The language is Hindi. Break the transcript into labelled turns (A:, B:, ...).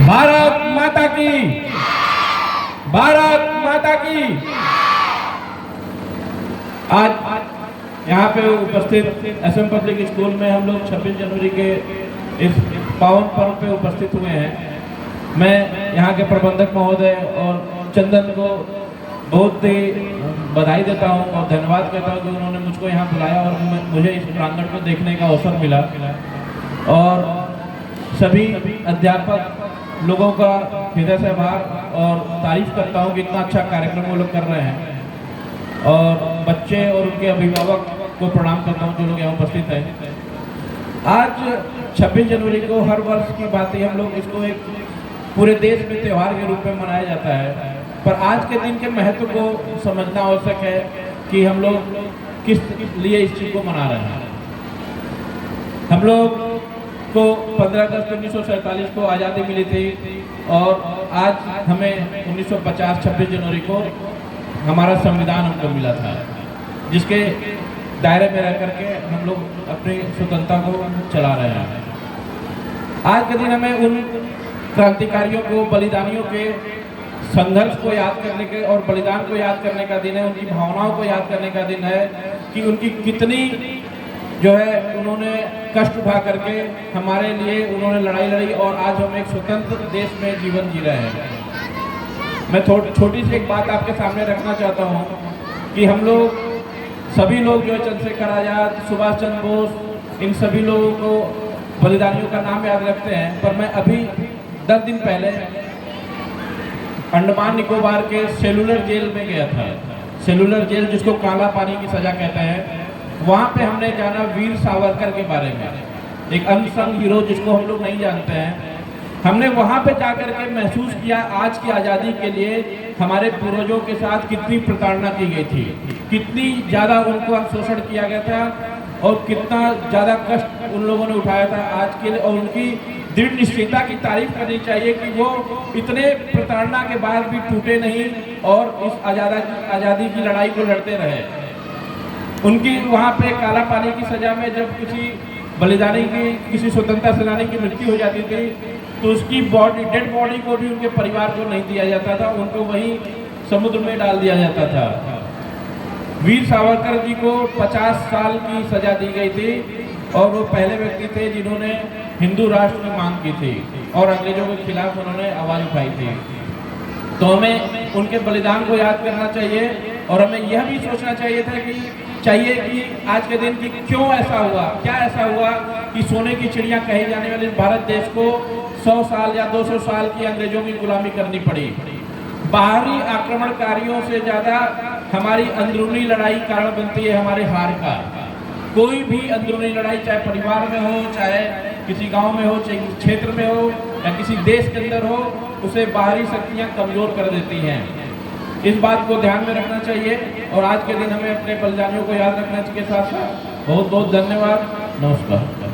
A: भारत माता की, भारत माता की। आज यहाँ पे उपस्थित एसएम पब्लिक स्कूल में हम लोग 26 जनवरी के इस पावन पर्व पे उपस्थित हुए हैं। मैं यहाँ के प्रबंधक महोदय और चंदन को बहुत ही बधाई देता हूँ और धन्यवाद कहता हूँ कि उन्होंने मुझको यहाँ बुलाया और मुझे इस प्रांगण को देखने का अवसर मिला। और सभी अध्यापक लोगों का हृदय से आभार और तारीफ करता हूँ कि इतना अच्छा कार्यक्रम वो लोग कर रहे हैं। और बच्चे और उनके अभिभावक को प्रणाम करता हूँ जो लोग यहाँ उपस्थित हैं। आज 26 जनवरी को हर वर्ष की बात है, हम लोग इसको एक पूरे देश में त्यौहार के रूप में मनाया जाता है, पर आज के दिन के महत्व को समझना आवश्यक है कि हम लोग किस लिए इस चीज़ को मना रहे हैं। हम लोग को 15 अगस्त 1947 को आज़ादी मिली थी और आज हमें 1950 26 जनवरी को हमारा संविधान हमको मिला था, जिसके दायरे में रह करके हम लोग अपनी स्वतंत्रता को चला रहे हैं। आज के दिन हमें उन क्रांतिकारियों को, बलिदानियों के संघर्ष को याद करने के और बलिदान को याद करने का दिन है, उनकी भावनाओं को याद करने का दिन है कि उनकी कितनी जो है उन्होंने कष्ट उठा करके हमारे लिए उन्होंने लड़ाई लड़ी और आज हम एक स्वतंत्र देश में जीवन जी रहे हैं। मैं छोटी सी एक बात आपके सामने रखना चाहता हूँ कि हम लोग सभी लोग जो है चंद्रशेखर आज़ाद, सुभाष चंद्र बोस, इन सभी लोगों को बलिदानियों का नाम याद रखते हैं, पर मैं अभी 10 दिन पहले अंडमान निकोबार के सेलुलर जेल में गया था। सेलुलर जेल जिसको काला पानी की सजा कहते हैं, वहाँ पे हमने जाना वीर सावरकर के बारे में, एक अनसंग हीरो जिसको हम लोग नहीं जानते हैं। हमने वहाँ पे जाकर के महसूस किया आज की आज़ादी के लिए हमारे पूर्वजों के साथ कितनी प्रताड़ना की गई थी, कितनी ज़्यादा उनको शोषण किया गया था और कितना ज़्यादा कष्ट उन लोगों ने उठाया था आज के लिए। और उनकी दृढ़ निश्चयता की तारीफ करनी चाहिए कि वो इतने प्रताड़ना के बाद भी टूटे नहीं और इस आज़ादी की लड़ाई को लड़ते रहे। उनकी वहाँ पे काला पानी की सज़ा में जब किसी बलिदानी की, किसी स्वतंत्रता सेनानी की मृत्यु हो जाती थी तो उसकी बॉडी, डेड बॉडी को भी उनके परिवार को नहीं दिया जाता था, उनको वहीं समुद्र में डाल दिया जाता था। वीर सावरकर जी को 50 साल की सज़ा दी गई थी और वो पहले व्यक्ति थे जिन्होंने हिंदू राष्ट्र की मांग की थी और अंग्रेजों के खिलाफ उन्होंने आवाज़ उठाई थी। तो हमें उनके बलिदान को याद करना चाहिए और हमें यह भी सोचना चाहिए कि आज के दिन की क्यों ऐसा हुआ, क्या ऐसा हुआ कि सोने की चिड़िया कहे जाने वाले भारत देश को 100 साल या 200 साल की अंग्रेजों की गुलामी करनी पड़ी। बाहरी आक्रमणकारियों से ज़्यादा हमारी अंदरूनी लड़ाई कारण बनती है हमारे हार का। कोई भी अंदरूनी लड़ाई, चाहे परिवार में हो, चाहे किसी गांव में हो, चाहे किसी क्षेत्र में हो या किसी देश के अंदर हो, उसे बाहरी शक्तियां कमज़ोर कर देती हैं। इस बात को ध्यान में रखना चाहिए और आज के दिन हमें अपने बलिदानियों को याद रखने के साथ साथ बहुत बहुत धन्यवाद। नमस्कार।